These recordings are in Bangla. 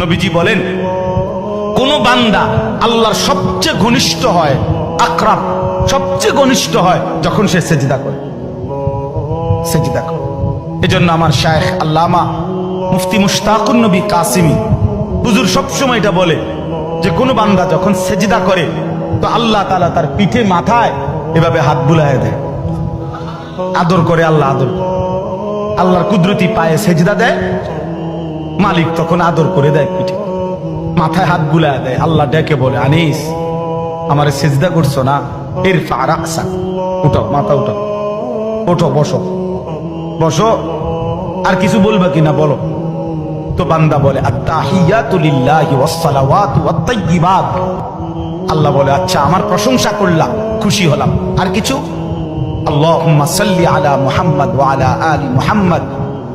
নবীজি বলেন কোন বান্দা আল্লাহর সবচেয়ে ঘনিষ্ঠ হয়, আকরাব সবচেয়ে ঘনিষ্ঠ হয় যখন সে সেজদা করে। সেজদা করে। এজন্য আমার শায়েখ আল্লামা মুফতি মুশতাকুন নবী কাসিমি হুজুর সবসময় এটা বলে যে কোন বান্দা যখন সেজদা করে তো আল্লাহ তাআলা তার পিঠে মাথায় এভাবে হাত বুলায় দেয়, আদর করে। আল্লাহ আদর, আল্লাহর কুদরতি পায়ে সেজদা দেয়, মালিক তখন আদর করে দেয়, পিঠে মাথায় হাত বুলায় দেয়। আল্লাহ ডেকে বলে, আনিস আমারে সেজদা করছো না, ইরফা রাসা, উঠো, মাথা উঠো, ওঠো, বসো বসো। আর কিছু বলবা কিনা বলো। তো বান্দা বলে আত্তাহিয়াতু লিল্লাহি ওয়াস সালাওয়াতু ওয়াত তাইয়্যিবাত। আল্লাহ বলে আচ্ছা আমার প্রশংসা করলাম, খুশি হলাম, আর কিছু? আল্লাহুম্মা সাল্লি আলা মুহাম্মাদ ওয়া আলা আলি মুহাম্মাদ।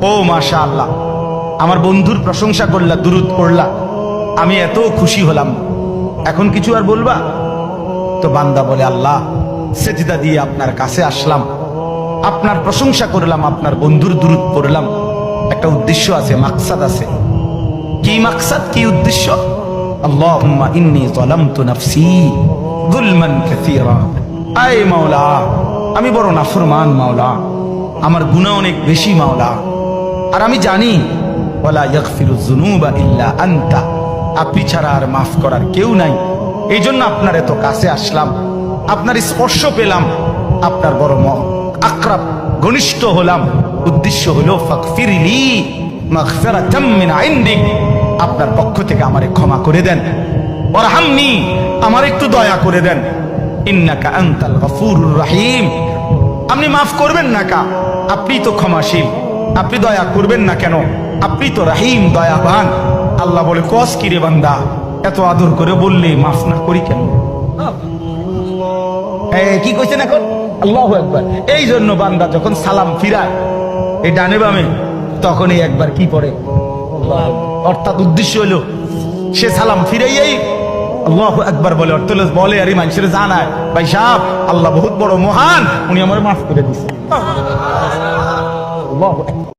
ও মাশাআল্লাহ, আমার বন্ধুর প্রশংসা করলা, দুরূদ পড়লা, আমি এত খুশি হলাম, এখন কিছু আর বলবা? তো বান্দা বলে আল্লাহ সেজদা দিয়ে আপনার কাছে আসলাম, আপনার প্রশংসা করলাম, আপনার বন্ধুর দুরূদ পড়লাম, একটা উদ্দেশ্য আছে, মাকসাদ আছে। কি মাকসাদ, কি উদ্দেশ্য? আল্লাহুম্মা ইন্নী যালামতু নাফসি যুলমান কাসীরা। আয় মাওলা, আমি বড় নাফরমান মাওলা, আমার গুনাহ অনেক বেশি মাওলা, আর আমি জানি ওয়ালা ইয়াগফিরুয যুনুবা ইল্লা আনতা, আপনি ছাড়া আর মাফ করার কেউ নাই। এই জন্য আপনার এত কাছে আসলাম, আপনার স্পর্শ পেলাম, আপনার বড় আকরাব ঘনিষ্ঠ হলাম। উদ্দেশ্য হলো ফাগফিরলি মাগফিরাতাম মিন ইনদিক, আপনার পক্ষ থেকে আমারে ক্ষমা করে দেন, ওয়ারহামনি, আমার একটু দয়া করে দেন, ইন্নাকা আনতাল গফুরুর রহিম, আপনি মাফ করবেন না কা, আপনি তো ক্ষমাশীল, আপনি দয়া করবেন না কেন, আপনি তো রহিম, দয়াবান। আল্লাহ বলে কস কি রে বান্দা, এত আদর করে বললে মাফ না করি কেন? কি কইছেন এখন? আল্লাহু আকবার। এই জন্য বান্দা যখন সালাম ফিরায় এই ডানে বামে, তখনই একবার কি পড়ে, অর্থাৎ উদ্দেশ্য হলো সে সালাম ফিরাইয়াই আল্লাহু আকবার বলে, অর্থ বলে আর মানুষের জানায় ভাই সাহেব আল্লাহ বহুত বড় মহান, উনি আমার মাফ করে দিচ্ছে। আল্লাহু আকবার।